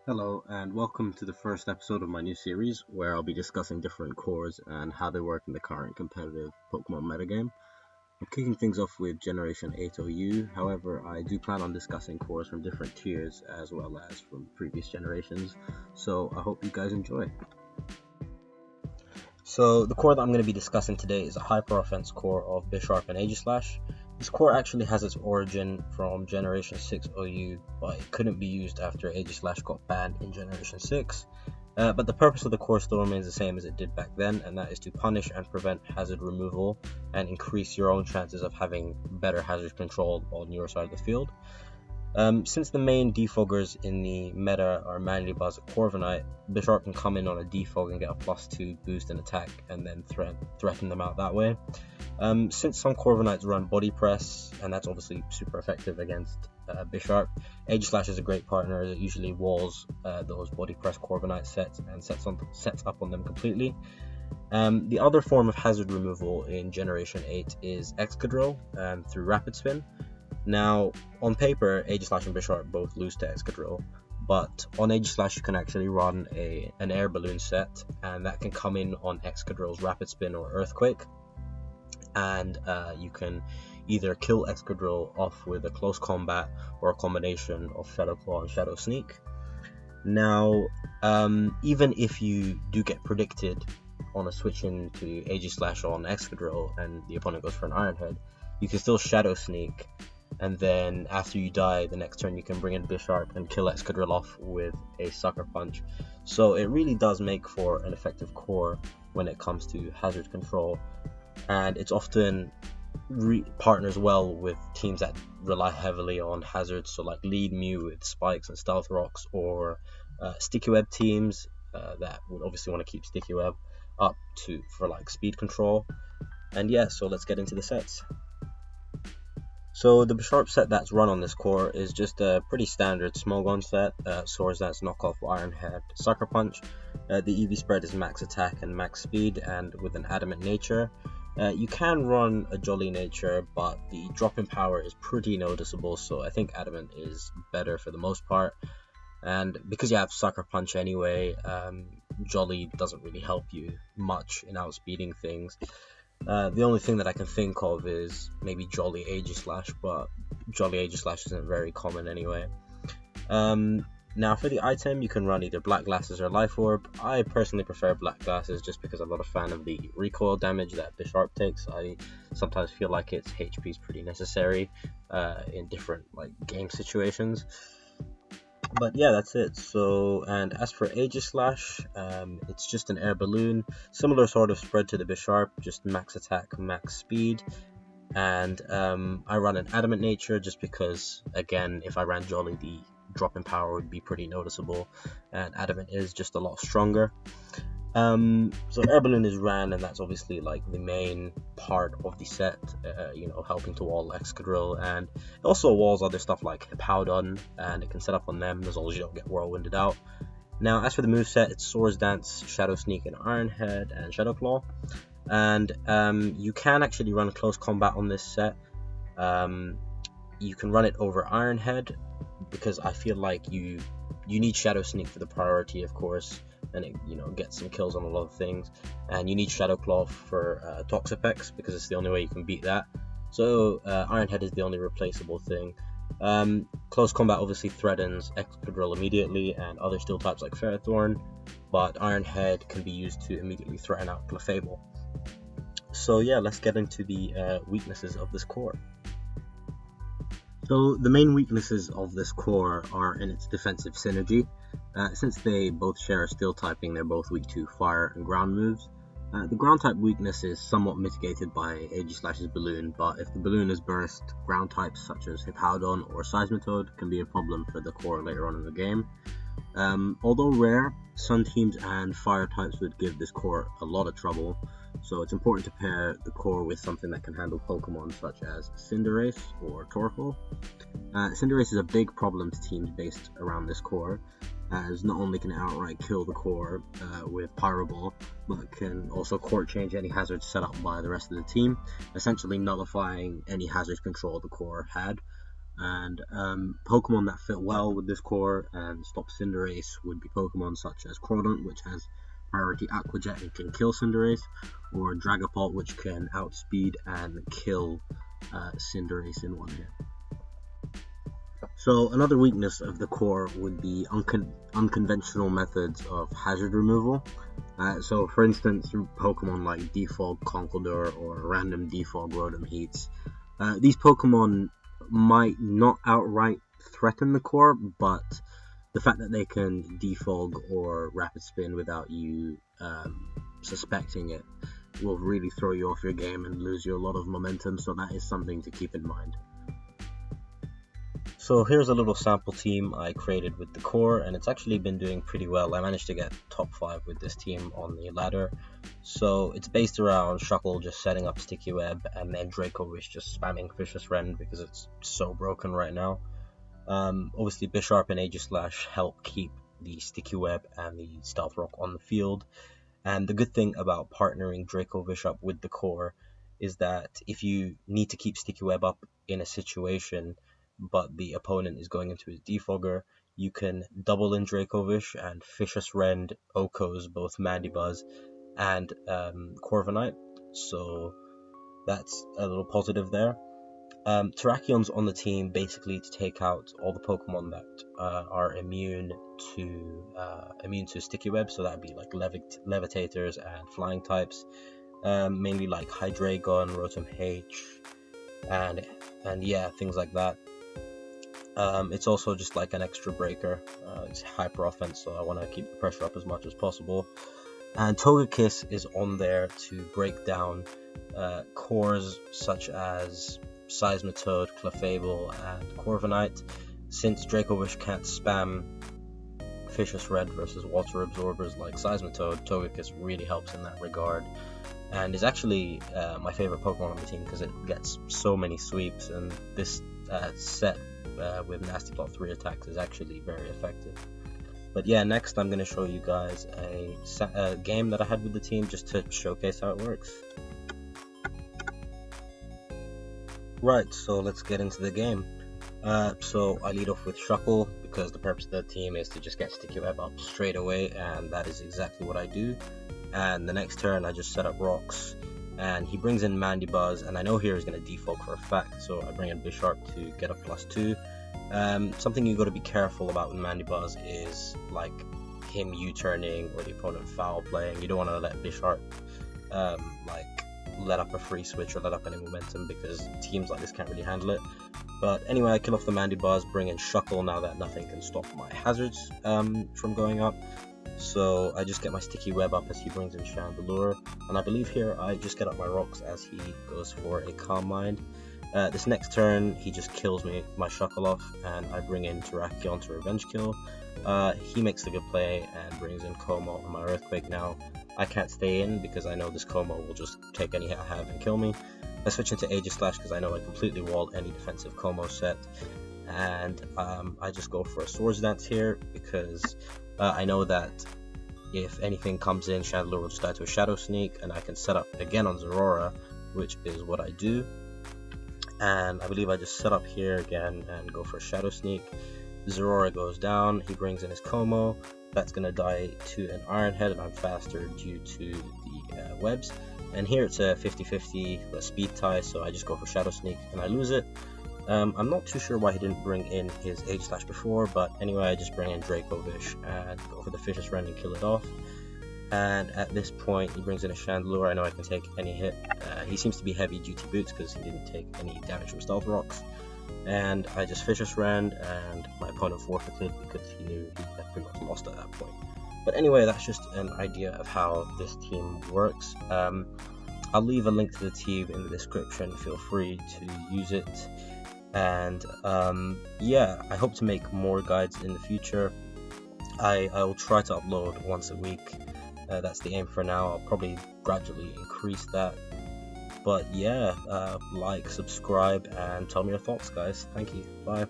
Hello, and welcome to the first episode of my new series where I'll be discussing different cores and how they work in the current competitive Pokemon metagame. I'm kicking things off with Generation 8 OU, however, I do plan on discussing cores from different tiers as well as from previous generations, so I hope you guys enjoy. So, the core that I'm going to be discussing today is a hyper offense core of Bisharp and Aegislash. This core actually has its origin from Generation 6 OU, but it couldn't be used after Aegislash got banned in Generation 6. But the purpose of the core still remains the same as it did back then, and that is to punish and prevent hazard removal and increase your own chances of having better hazard control on your side of the field. Since the main defoggers in the meta are manually buzzed at Corviknight, Bisharp can come in on a defog and get a +2 boost in attack and then threaten them out that way. Since some Corviknights run body press, and that's obviously super effective against Bisharp, Aegislash is a great partner as it usually walls those body press Corviknight sets and sets up on them completely. The other form of hazard removal in Generation 8 is Excadrill through Rapid Spin. Now, on paper, Aegislash and Bisharp both lose to Excadrill, but on Aegislash you can actually run an air balloon set, and that can come in on Excadrill's Rapid Spin or Earthquake, and you can either kill Excadrill off with a close combat or a combination of Shadow Claw and Shadow Sneak. Now, even if you do get predicted on a switch into Aegislash on Excadrill and the opponent goes for an Iron Head, you can still Shadow Sneak, and then after you die, the next turn you can bring in Bisharp and kill Excadrill off with a Sucker Punch. So it really does make for an effective core when it comes to hazard control, and it's often partners well with teams that rely heavily on hazards, so like Lead Mew with Spikes and Stealth Rocks, or Sticky Web teams that would obviously want to keep Sticky Web up for like speed control. And yeah, so let's get into the sets. So the Bisharp set that's run on this core is just a pretty standard small gun set, Swords Dance, Knockoff, Iron Head, Sucker Punch. The EV spread is max attack and max speed, and with an adamant nature. You can run a Jolly nature, but the drop in power is pretty noticeable, so I think adamant is better for the most part. And because you have Sucker Punch anyway, Jolly doesn't really help you much in outspeeding things. The only thing that I can think of is maybe Jolly Aegislash, but Jolly Aegislash isn't very common anyway. Now for the item, you can run either Black Glasses or Life Orb. I personally prefer Black Glasses just because I'm not a fan of the recoil damage that Bisharp takes. I sometimes feel like its HP is pretty necessary in different game situations. But yeah, that's it. So, and as for Aegislash, it's just an air balloon, similar sort of spread to the Bisharp, just max attack, max speed. And I run an adamant nature just because, again, if I ran Jolly, the drop in power would be pretty noticeable, and adamant is just a lot stronger. So air balloon is ran, and that's obviously like the main part of the set, helping to wall Excadrill, and it also walls other stuff like Hippowdon, and it can set up on them as long as you don't get whirlwinded out. Now as for the moveset, it's Swords Dance, Shadow Sneak, and Iron Head, and Shadow Claw, and you can actually run close combat on this set. You can run it over Iron Head because I feel like you need Shadow Sneak for the priority, of course, and it gets some kills on a lot of things, and you need Shadow Claw for Toxapex because it's the only way you can beat that. So Iron Head is the only replaceable thing. Close combat obviously threatens Excadrill immediately and other steel types like Ferrothorn, but Iron Head can be used to immediately threaten out Clefable. So yeah, let's get into the weaknesses of this core. So the main weaknesses of this core are in its defensive synergy. Since they both share a steel typing, they're both weak to fire and ground moves. The ground type weakness is somewhat mitigated by Aegislash's balloon, but if the balloon is burst, ground types such as Hippowdon or Seismitoad can be a problem for the core later on in the game. Although rare, sun teams and fire types would give this core a lot of trouble, so it's important to pair the core with something that can handle Pokemon such as Cinderace or Torkoal. Cinderace is a big problem to teams based around this core, as not only can it outright kill the core with Pyro Ball, but can also court change any hazards set up by the rest of the team, essentially nullifying any hazard control the core had. And Pokemon that fit well with this core and stop Cinderace would be Pokemon such as Crawdaunt, which has priority Aqua Jet and can kill Cinderace, or Dragapult, which can outspeed and kill Cinderace in one hit. So another weakness of the core would be unconventional methods of hazard removal. So for instance, Pokemon like Defog Conkeldurr or random Defog Rotom Heats. These Pokemon might not outright threaten the core, but the fact that they can defog or rapid spin without you suspecting it will really throw you off your game and lose you a lot of momentum, so that is something to keep in mind. So here's a little sample team I created with the core, and it's actually been doing pretty well. I managed to get top 5 with this team on the ladder. So it's based around Shuckle just setting up Sticky Web, and then Dracovish just spamming Vicious Rend because it's so broken right now. Obviously Bisharp and Aegislash help keep the Sticky Web and the Stealth Rock on the field. And the good thing about partnering Dracovish up with the core is that if you need to keep Sticky Web up in a situation, but the opponent is going into his Defogger, you can double in Dracovish and Vicious Rend Okos both Mandibuzz and Corviknight, so that's a little positive there. Terracion's on the team basically to take out all the Pokemon that are immune to Sticky Web, so that'd be like Levitators and Flying types, mainly like Hydreigon, Rotom H, and yeah, things like that. It's also just like an extra breaker. It's hyper offense, so I want to keep the pressure up as much as possible. And Togekiss is on there to break down cores such as Seismitoad, Clefable, and Corviknight. Since Dracovish can't spam Vicious Rend versus Water Absorbers like Seismitoad, Togekiss really helps in that regard, and is actually my favorite Pokemon on the team because it gets so many sweeps, and this set with Nasty Plot 3 attacks is actually very effective. But yeah, next I'm going to show you guys a game that I had with the team just to showcase how it works. Right, so let's get into the game. So I lead off with Shuckle because the purpose of the team is to just get Sticky Web up straight away, and that is exactly what I do. And the next turn I just set up Rocks, and he brings in Mandibuzz, and I know here he's going to defog for a fact, so I bring in Bisharp to get a +2. Something you got to be careful about with Mandibuzz is like him U-turning or the opponent foul playing. You don't want to let Bisharp like let up a free switch or let up any momentum, because teams like this can't really handle it. But anyway, I kill off the Mandibuzz, bring in Shuckle now that nothing can stop my hazards from going up. So I just get my Sticky Web up as he brings in Chandelure, and I believe here I just get up my Rocks as he goes for a Calm Mind. This next turn he just kills my Shuckle off, and I bring in Terrakion to revenge kill. He makes the good play and brings in Como on my Earthquake. Now I can't stay in because I know this Como will just take any hit I have and kill me. I switch into Aegislash because I know I completely walled any defensive Como set, and I just go for a Swords Dance here because I know that if anything comes in, Chandelure will just die to a Shadow Sneak, and I can set up again on Zeraora, which is what I do. And I believe I just set up here again and go for a Shadow Sneak. Zeraora goes down, he brings in his Como, that's going to die to an Iron Head, and I'm faster due to the webs. And here it's a 50-50 speed tie, so I just go for Shadow Sneak and I lose it. I'm not too sure why he didn't bring in his Aegislash before, but anyway, I just bring in Dracovish and go for the Vicious Rend and kill it off. And at this point, he brings in a Chandelure. I know I can take any hit. He seems to be heavy duty boots because he didn't take any damage from Stealth Rocks. And I just Vicious Rend, and my opponent forfeited because he knew he had pretty much lost at that point. But anyway, that's just an idea of how this team works. I'll leave a link to the team in the description. Feel free to use it. And yeah, I hope to make more guides in the future. I will try to upload once a week. That's the aim for now. I'll probably gradually increase that. But yeah, like, subscribe, and tell me your thoughts, guys. Thank you. Bye.